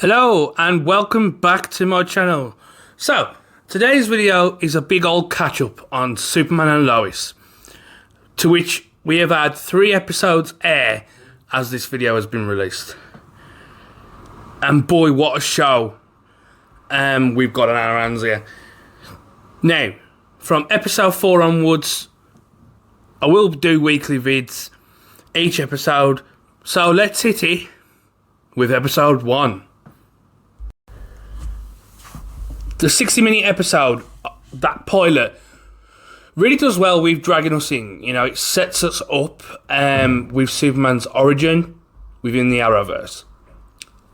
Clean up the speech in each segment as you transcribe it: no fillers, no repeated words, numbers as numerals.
Hello and welcome back to my channel. So, today's video is a big old catch up on Superman and Lois, to which we have had 3 episodes air as this video has been released. And boy, what a show we've got on our hands here. Now, from episode 4 onwards, I will do weekly vids each episode, so let's hit it with episode 1. The 60-minute episode, that pilot, really does well with dragging us in. You know, it sets us up with Superman's origin within the Arrowverse.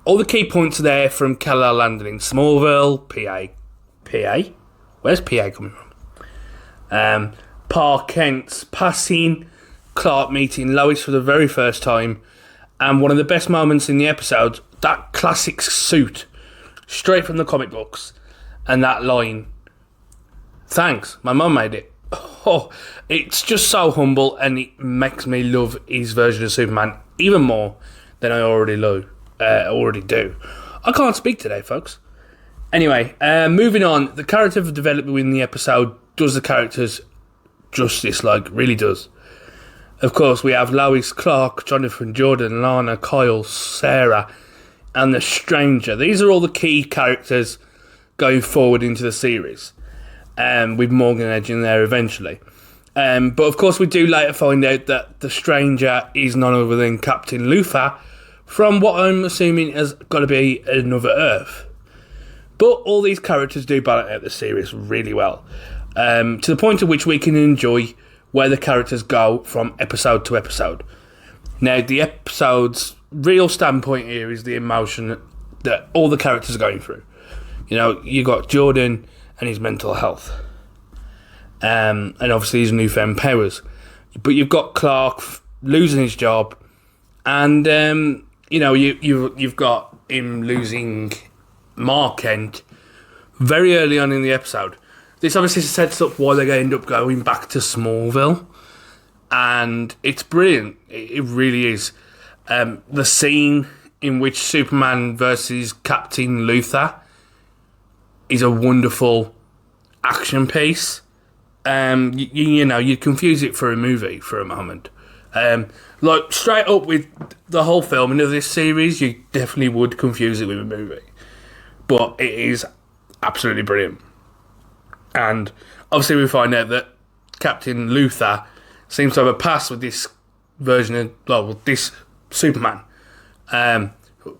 All the key points are there, from Kal-El landing in Smallville, PA? Where's PA coming from? Park Kent's passing, Clark meeting Lois for the very first time, and one of the best moments in the episode, that classic suit, straight from the comic books. And that line, "Thanks, my mum made it." Oh, it's just so humble, and it makes me love his version of Superman even more than I already do. I can't speak today, folks. Anyway, moving on. The character development in the episode does the characters justice, really does. Of course, we have Lois, Clark, Jonathan, Jordan, Lana, Kyle, Sarah, and the Stranger. These are all the key characters going forward into the series, with Morgan Edge in there eventually. But of course, we do later find out that the Stranger is none other than Captain Luthor, from what I'm assuming has got to be another Earth. But all these characters do balance out the series really well, to the point at which we can enjoy where the characters go from episode to episode. Now, the episode's real standpoint here is the emotion that all the characters are going through. You know, you got Jordan and his mental health, and obviously his newfound powers. But you've got Clark losing his job, and you've got him losing Mark Kent very early on in the episode. This obviously sets up why they end up going back to Smallville, and it's brilliant. It really is. The scene in which Superman versus Captain Luthor is a wonderful action piece. You confuse it for a movie for a moment. Straight up with the whole filming of this series, you definitely would confuse it with a movie. But it is absolutely brilliant. And obviously we find out that Captain Luthor seems to have a past with this version of, this Superman.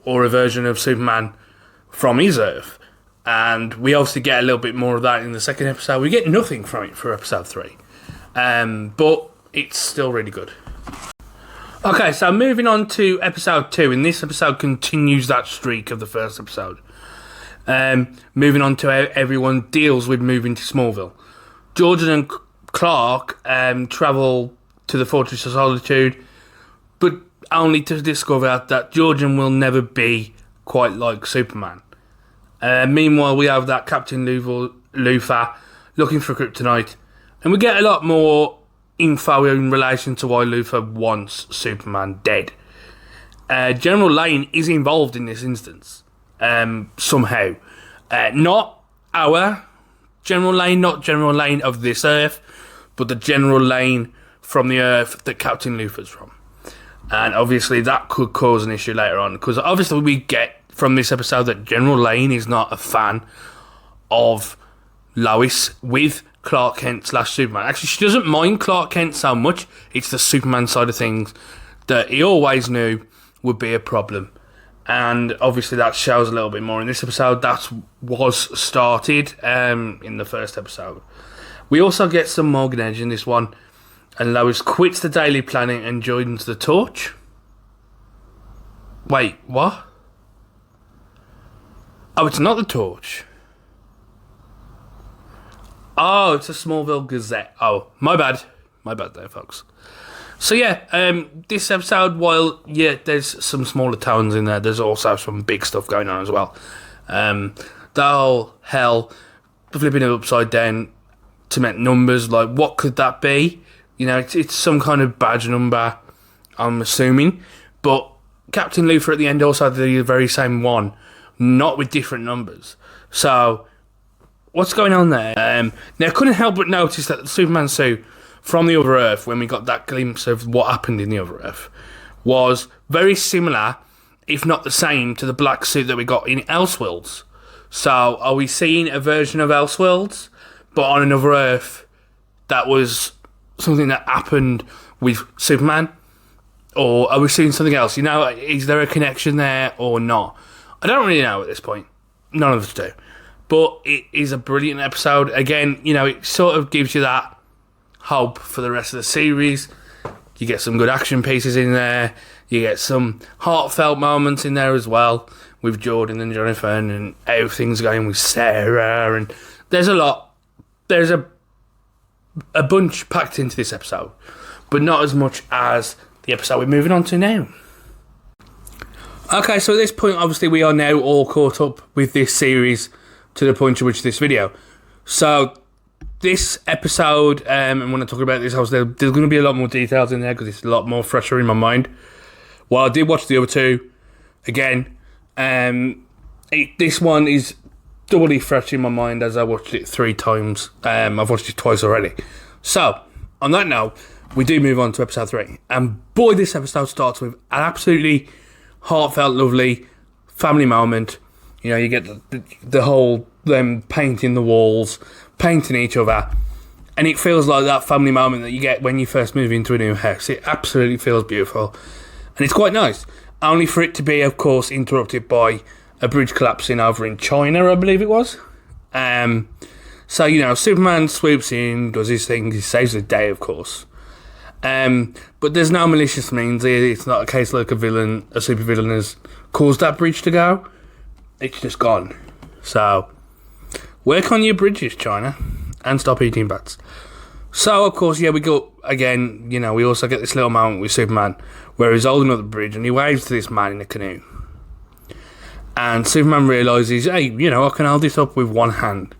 Or a version of Superman from his Earth. And we obviously get a little bit more of that in the second episode. We get nothing from it for episode 3. But it's still really good. Okay, so moving on to episode 2. And this episode continues that streak of the first episode. Moving on to how everyone deals with moving to Smallville. Jordan and Clark travel to the Fortress of Solitude, but only to discover that Jordan will never be quite like Superman. Meanwhile, we have that Captain Luthor looking for kryptonite, and we get a lot more info in relation to why Luthor wants Superman dead. General Lane is involved in this instance, somehow. Not our General Lane, not General Lane of this Earth, but the General Lane from the Earth that Captain Luthor's from. And obviously that could cause an issue later on, because obviously we get from this episode that General Lane is not a fan of Lois with Clark Kent / Superman. Actually, she doesn't mind Clark Kent so much. It's the Superman side of things that he always knew would be a problem. And obviously that shows a little bit more in this episode. That was started in the first episode. We also get some Morgan Edge in this one. And Lois quits the Daily Planet and joins the Torch. Wait, what? Oh, it's not the Torch. Oh, it's a Smallville Gazette. Oh, my bad. My bad there, folks. So yeah, this episode, while, there's some smaller towns in there, there's also some big stuff going on as well. The whole hell, flipping it upside down to make numbers, what could that be? You know, it's some kind of badge number, I'm assuming. But Captain Luthor at the end also had the very same one, not with different numbers. So, what's going on there? Now, I couldn't help but notice that the Superman suit from the Other Earth, when we got that glimpse of what happened in the Other Earth, was very similar, if not the same, to the black suit that we got in Elseworlds. So, are we seeing a version of Elseworlds, but on another Earth that was something that happened with Superman? Or are we seeing something else? You know, is there a connection there or not? I don't really know at this point. None of us do. But it is a brilliant episode. Again, you know, it sort of gives you that hope for the rest of the series. You get some good action pieces in there. You get some heartfelt moments in there as well with Jordan and Jonathan, and everything's going with Sarah. And there's a lot. There's a bunch packed into this episode, but not as much as the episode we're moving on to now. Okay, so at this point, obviously, we are now all caught up with this series to the point to which this video. So, this episode, and when I talk about this, there's going to be a lot more details in there because it's a lot more fresher in my mind. Well, I did watch the other two again. This one is doubly fresh in my mind as I watched it 3 times. I've watched it twice already. So, on that note, we do move on to episode 3. And boy, this episode starts with an absolutely heartfelt, lovely family moment. You know, you get the whole them painting the walls, painting each other, and it feels like that family moment that you get when you first move into a new house. It absolutely feels beautiful, and it's quite nice. Only for it to be, of course, interrupted by a bridge collapsing over in China, I believe it was. So, you know, Superman swoops in, does his thing, he saves the day, of course. But there's no malicious means. It's not a case like a supervillain has caused that bridge to go. It's just gone. So, work on your bridges, China, and stop eating bats. So, of course, yeah, we go again. You know, we also get this little moment with Superman where he's holding up the bridge and he waves to this man in a canoe. And Superman realises, hey, you know, I can hold this up with one hand.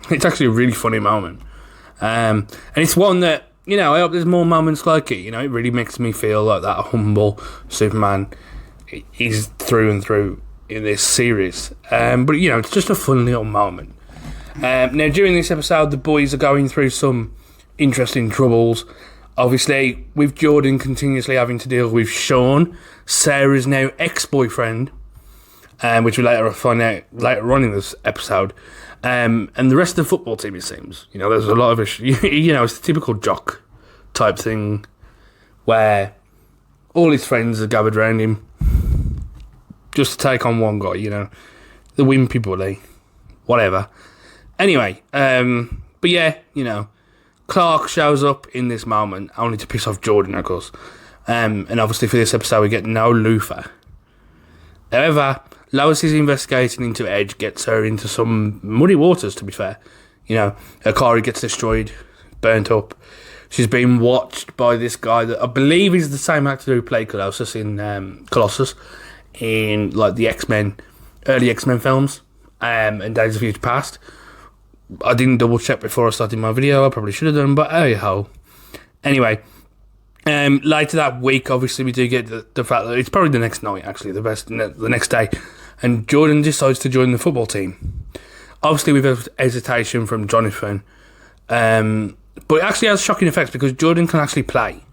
It's actually a really funny moment. And it's one that, you know, I hope there's more moments like it. You know, it really makes me feel like that humble Superman is through and through in this series. But, you know, it's just a fun little moment. Now, during this episode, the boys are going through some interesting troubles. Obviously, with Jordan continuously having to deal with Sean, Sarah's now ex-boyfriend, which we later find out later on in this episode. And the rest of the football team, it seems. You know, there's a lot of issues. You know, it's the typical jock type thing where all his friends are gathered around him just to take on one guy, you know. The wimpy bully. Whatever. Anyway, but yeah, you know, Clark shows up in this moment only to piss off Jordan, of course. And obviously for this episode we get no Luther. However, Lois is investigating into Edge, gets her into some muddy waters, to be fair. You know, her car gets destroyed, burnt up. She's being watched by this guy that I believe is the same actor who played Colossus in like the X-Men, early X-Men films, and Days of Future Past. I didn't double check before I started my video. I probably should have done, but hey ho. Anyway, later that week, obviously, we do get the fact that it's probably the next night, actually, the next day, and Jordan decides to join the football team. Obviously, with hesitation from Jonathan, but it actually has shocking effects because Jordan can actually play.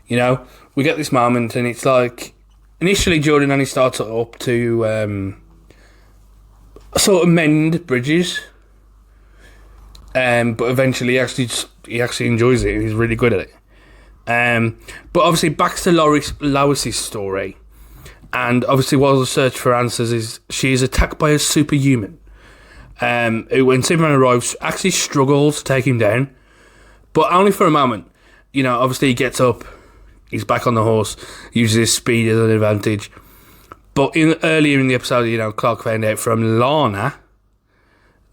You know, we get this moment, and it's like initially Jordan only starts up to sort of mend bridges. But eventually he actually enjoys it. He's really good at it. But obviously back to Lois's story, and obviously while the search for answers is she is attacked by a superhuman. Who, when Superman arrives, actually struggles to take him down, but only for a moment. You know, obviously he gets up, he's back on the horse, uses his speed as an advantage. But earlier in the episode, you know, Clark found out from Lana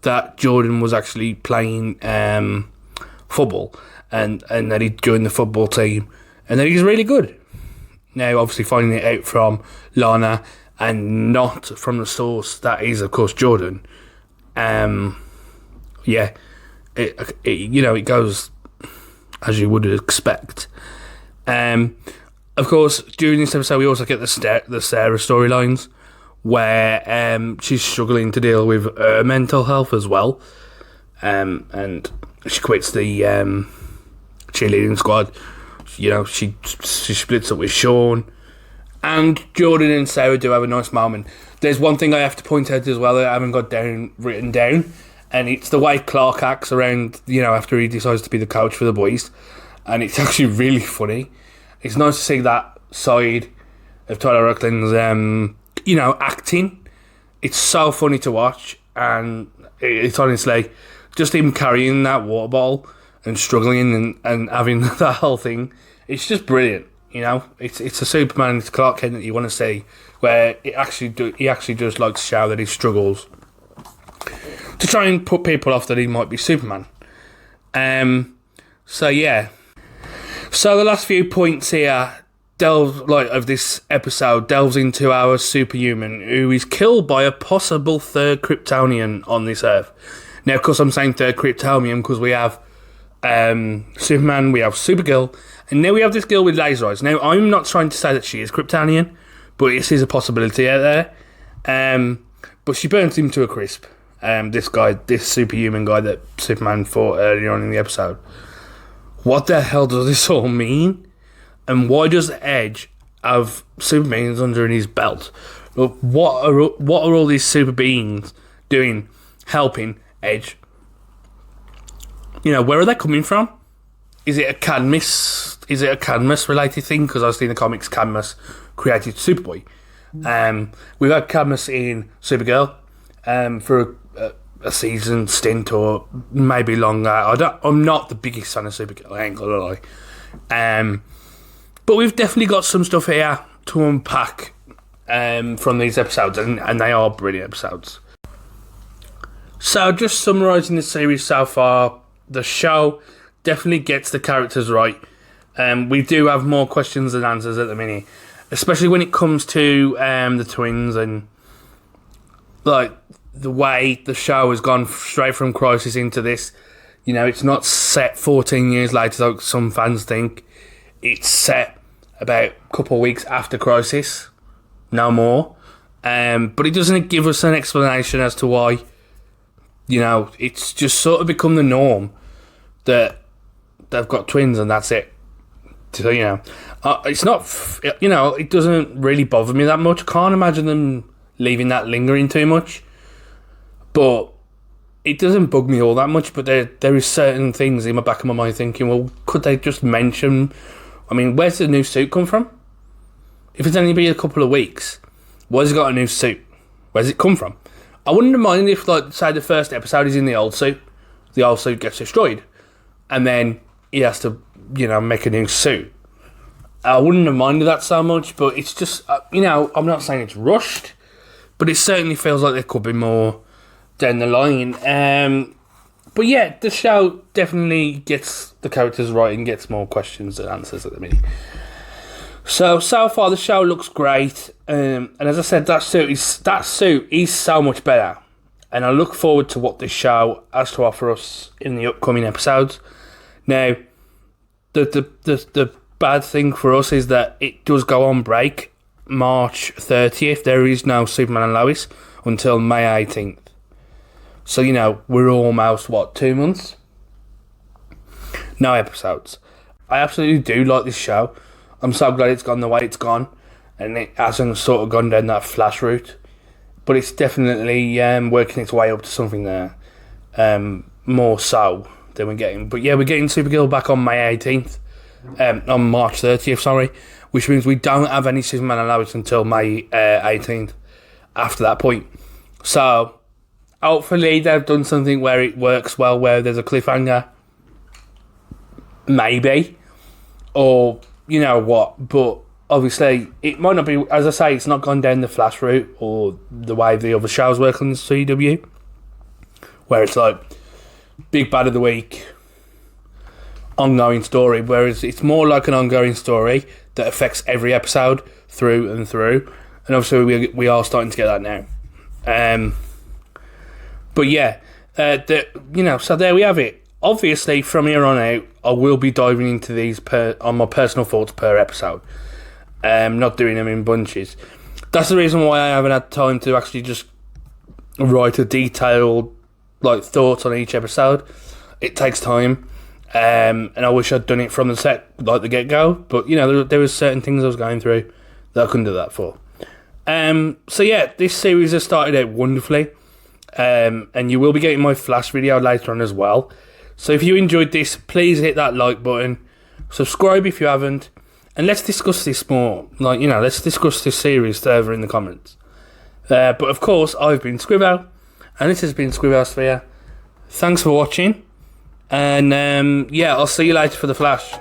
that Jordan was actually playing football, and that he joined the football team, and that he's really good. Now, obviously, finding it out from Lana and not from the source that is, of course, Jordan. Yeah, it goes as you would expect. Of course, during this episode, we also get the Sarah storylines, where she's struggling to deal with mental health as well, and she quits the cheerleading squad. You know, she splits up with Sean, and Jordan and Sarah do have a nice moment. There's one thing I have to point out as well that I haven't got written down, and it's the way Clark acts around, you know, after he decides to be the coach for the boys, and it's actually really funny. It's nice to see that side of Tyler Hoechlin's, you know, acting. It's so funny to watch, and it's honestly just him carrying that water bottle and struggling and having that whole thing. It's just brilliant, you know. It's a Superman, it's Clark Kent that you want to see, where he actually does like to show that he struggles to try and put people off that he might be Superman. So yeah. So the last few points here of this episode delves into our superhuman who is killed by a possible third Kryptonian on this Earth. Now, of course, I'm saying third Kryptonian because we have Superman, we have Supergirl, and now we have this girl with laser eyes. Now, I'm not trying to say that she is Kryptonian, but this is a possibility out there. But she burns him to a crisp. This superhuman guy that Superman fought earlier on in the episode. What the hell does this all mean? And why does Edge have super beings under his belt? Look, what are all these super beings doing, helping Edge? You know, where are they coming from? Is it a Cadmus? Is it a Cadmus related thing? Because I've seen the comics Cadmus created Superboy. We've had Cadmus in Supergirl for a season stint or maybe longer. I'm not the biggest fan of Supergirl, I ain't gonna lie. But we've definitely got some stuff here to unpack from these episodes, and they are brilliant episodes. So, just summarising the series so far, the show definitely gets the characters right. We do have more questions than answers at the minute, especially when it comes to the twins and like the way the show has gone straight from Crisis into this. You know, it's not set 14 years later like some fans think. It's set about a couple of weeks after Crisis, no more. But it doesn't give us an explanation as to why. You know, it's just sort of become the norm that they've got twins and that's it. So, you know, it's not, you know, it doesn't really bother me that much. I can't imagine them leaving that lingering too much. But it doesn't bug me all that much. But there is certain things in the back of my mind thinking, well, could they just mention... I mean, where's the new suit come from? If it's only been a couple of weeks, where's it got a new suit? Where's it come from? I wouldn't mind if, like, say the first episode is in the old suit gets destroyed, and then he has to, you know, make a new suit. I wouldn't have minded that so much, but it's just, you know, I'm not saying it's rushed, but it certainly feels like there could be more down the line. But yeah, the show definitely gets the characters right and gets more questions than answers at the minute. So far the show looks great, and as I said, that suit is so much better, and I look forward to what this show has to offer us in the upcoming episodes. Now, the bad thing for us is that it does go on break March 30th. There is no Superman and Lois until May 18th. So, you know, we're almost, 2 months? No episodes. I absolutely do like this show. I'm so glad it's gone the way it's gone, and it hasn't sort of gone down that Flash route. But it's definitely working its way up to something there. More so than we're getting. But yeah, we're getting Supergirl back on May 18th. On March 30th, sorry. Which means we don't have any Superman and Lois until May 18th. After that point. So... hopefully they've done something where it works well, where there's a cliffhanger. Maybe. Or, you know what, but obviously it might not be, as I say, it's not gone down the Flash route or the way the other shows work on the CW. Where it's like, big bad of the week, ongoing story, whereas it's more like an ongoing story that affects every episode through and through. And obviously we are starting to get that now. But yeah, so there we have it. Obviously, from here on out, I will be diving into these on my personal thoughts per episode. Not doing them in bunches. That's the reason why I haven't had time to actually just write a detailed like thoughts on each episode. It takes time, and I wish I'd done it from the get go. But you know, there was certain things I was going through that I couldn't do that for. So yeah, this series has started out wonderfully, and you will be getting my Flash video later on as well. So if you enjoyed this, please hit that like button, subscribe if you haven't, and let's discuss this more. Like, you know, let's discuss this series further in the comments. But of course, I've been Scrivo, and this has been Scrivosphere. Thanks for watching, and yeah, I'll see you later for the Flash.